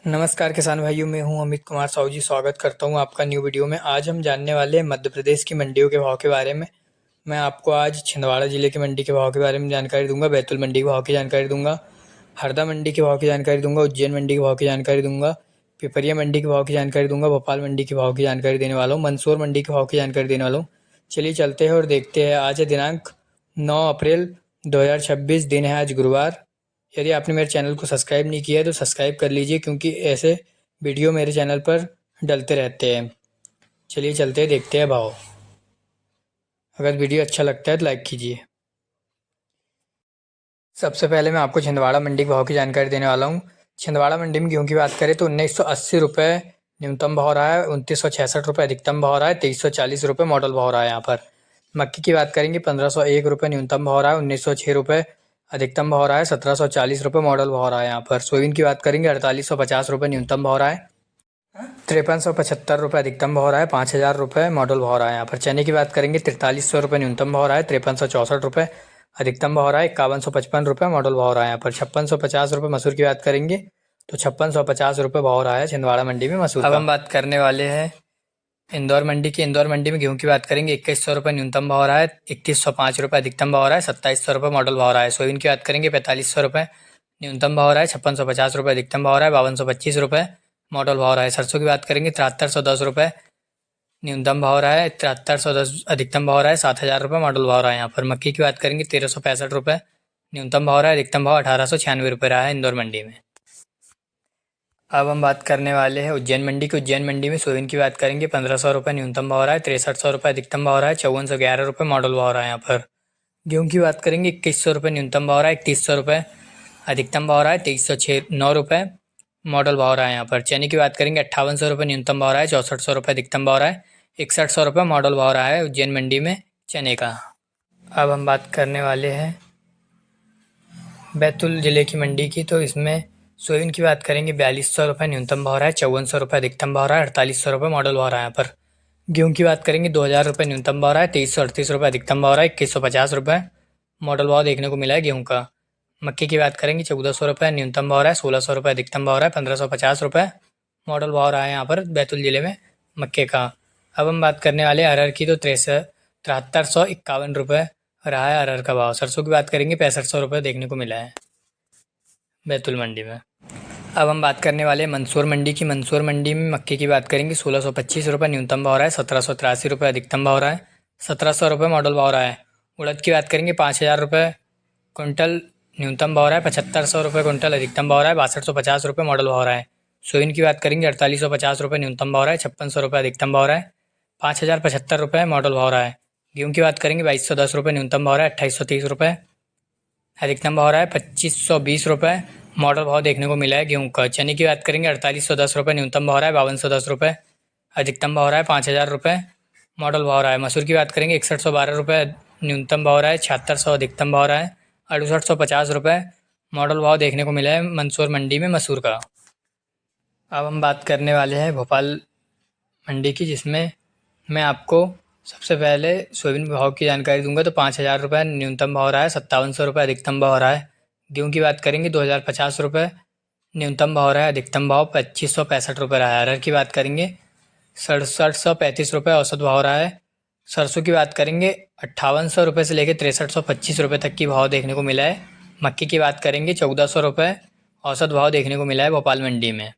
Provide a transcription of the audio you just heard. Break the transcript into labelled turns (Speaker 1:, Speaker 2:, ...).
Speaker 1: नमस्कार किसान भाइयों, मैं हूं अमित कुमार साहू जी। स्वागत करता हूं आपका न्यू वीडियो में। आज हम जानने वाले हैं मध्य प्रदेश की मंडियों के भाव के बारे में। मैं आपको आज छिंदवाड़ा जिले की मंडी के भाव के बारे में जानकारी दूंगा, बैतूल मंडी के भाव की जानकारी दूंगा, हरदा मंडी के भाव की जानकारी दूंगा, उज्जैन मंडी के भाव की जानकारी दूंगा, पिपरिया मंडी के भाव की जानकारी दूंगा, भोपाल मंडी के भाव की जानकारी देने वाला हूँ, मंदसौर मंडी के भाव की जानकारी देने वाला हूँ। चलिए चलते हैं और देखते हैं। आज है दिनांक 9 अप्रैल 2026, दिन है आज गुरुवार। यदि आपने मेरे चैनल को सब्सक्राइब नहीं किया है तो सब्सक्राइब कर लीजिए, क्योंकि ऐसे वीडियो मेरे चैनल पर डलते रहते हैं। चलिए चलते हैं, देखते हैं भाव। अगर वीडियो अच्छा लगता है तो लाइक कीजिए। सबसे पहले मैं आपको छिंदवाड़ा मंडी के भाव की जानकारी देने वाला हूँ। छिंदवाड़ा मंडी में गेहूं की बात करें तो 1980 रुपये न्यूनतम भाव रहा है, 2966 रुपये अधिकतम भाव रहा है, 2340 रुपये मॉडल भाव रहा है। यहाँ पर मक्की की बात करेंगे 1501 रुपये न्यूनतम भाव रहा है, 1906 रुपये अधिकतम भाव रहा है, 1740 रुपये मॉडल भाव रहा है। यहाँ पर सोयाबीन की बात करेंगे 4850 रुपये न्यूनतम भाव रहा है, 5375 रुपये अधिकतम भाव रहा है, 5000 रुपये मॉडल भाव रहा है। यहाँ पर चने की बात करेंगे 4300 रुपये न्यूनतम भाव रहा है, 5364 रुपये अधिकतम भाव रहा है, 5155 रुपये मॉडल भाव रहा है। यहाँ पर 5650 रुपये मसूर की बात करेंगे तो 5650 रुपये भाव रहा है छिंदवाड़ा मंडी में मसूर। अब हम बात करने वाले हैं इंदौर मंडी की। इंदौर मंडी में गेहूं की बात करेंगे 2100 रुपये न्यूनतम भाव रहा है, 3105 रुपये अधिकतम भाव रहा है, 2700 रुपये मॉडल भाव रहा है। सोयाबीन की बात करेंगे 4500 रुपये न्यूनतम भाव रहा है, 5650 रुपये अधिकतम भाव रहा है, 5225 रुपये मॉडल भाव रहा है। सरसों की बात करेंगे 7310 रुपये न्यूनतम भाव रहा है, 7310 अधिकतम भाव रहा है, 7000 रुपये मॉडल भाव रहा है। यहाँ पर मक्की की बात करेंगे 1365 रुपये न्यूनतम भाव रहा है, अधिकतम भाव 1896 रुपये रहा है इंदौर मंडी में। अब हम बात करने वाले हैं उज्जैन मंडी की। उज्जैन मंडी में सोयाबीन की बात करेंगे 1500 रुपये न्यूनतम भाव रहा है, 6300 रुपये अधिकतम भाव रहा है, 5411 रुपये मॉडल भाव रहा है। यहाँ पर गेहूं की बात करेंगे 2100 रुपये न्यूनतम भाव रहा है, 3100 रुपये अधिकतम भाव रहा है, 2309 रुपये मॉडल भाव रहा है। यहाँ पर चने की बात करेंगे 5800 रुपये न्यूनतम भाव रहा है, 6400 रुपये अधिकतम भाव रहा है, 6100 रुपये मॉडल भाव रहा है उज्जैन मंडी में चने का। अब हम बात करने वाले हैं बैतूल ज़िले की मंडी की। तो इसमें सोयाबीन की बात करेंगे 4200 रुपये न्यूनतम भाव रहा है, 5400 रुपये अधिकतम भाव रहा है, 4800 रुपये मॉडल भाव रहा है। यहाँ पर गेहूं की बात करेंगे 2000 रुपये न्यूनतम भाव रहा है, 2338 रुपये अधिकतम भाव रहा है, 2150 रुपये मॉडल भाव देखने को मिला है गेहूं का। मक्की की बात करेंगे 1400 रुपये न्यूनतम भाव रहा है, 1600 रुपये अधिकतम भाव रहा है, 1550 रुपये मॉडल भाव रहा है यहाँ पर बैतूल ज़िले में मक्के का। अब हम बात करने वाले अरहर की। तो 7351 रुपये रहा है अरहर का भाव। सरसों की बात करेंगे 6500 रुपये देखने को मिला है बैतूल मंडी में। अब हम बात करने वाले मंदसौर मंडी की। मंदसौर मंडी में मक्के की बात करेंगे 1625 रुपये न्यूनतम भाव रहा है, 1783 रुपये अधिकतम भाव रहा है, 1700 रुपये मॉडल भाव रहा है। उड़द की बात करेंगे 5000 रुपये कुंटल न्यूनतम भाव रहा है, 7500 रुपये कुंटल अधिकतम भाव रहा है, 6250 रुपये मॉडल भाव रहा है। सोयाबीन की बात करेंगे 4850 रुपये न्यूनतम भाव रहा है, 5600 रुपये अधिकतम भाव रहा है, 5075 रुपये मॉडल भाव रहा है। गेहूं की बात करेंगे 2210 रुपये न्यूनतम भाव रहा है, 2830 रुपये अधिकतम भाव रहा है, 2520 रुपये मॉडल भाव देखने को मिला है गेहूं का। चने की बात करेंगे 4810 रुपये न्यूनतम भाव रहा है, 5210 रुपये अधिकतम भाव रहा है, 5000 रुपये मॉडल भाव रहा है। मसूर की बात करेंगे 6112 रुपये न्यूनतम भाव रहा है, 7600 अधिकतम भाव रहा है, 6850 रुपये मॉडल भाव देखने को मिला है मंदसौर मंडी में मसूर का। अब हम बात करने वाले हैं भोपाल मंडी की, जिसमें मैं आपको सबसे पहले सोयाबीन भाव की जानकारी दूंगा। तो 5000 रुपये न्यूनतम भाव रहा है, 5700 रुपये अधिकतम भाव रहा है। गेहूं की बात करेंगे 2050 रुपये न्यूनतम भाव रहा है, अधिकतम भाव 2565 रुपये रहा है। अरहर की बात करेंगे 6735 रुपये औसत भाव रहा है। सरसों की बात करेंगे 5800 रुपये से लेकर 6325 रुपये तक की भाव देखने को मिला है। मक्की की बात करेंगे 1400 रुपये औसत भाव देखने को मिला है भोपाल मंडी में।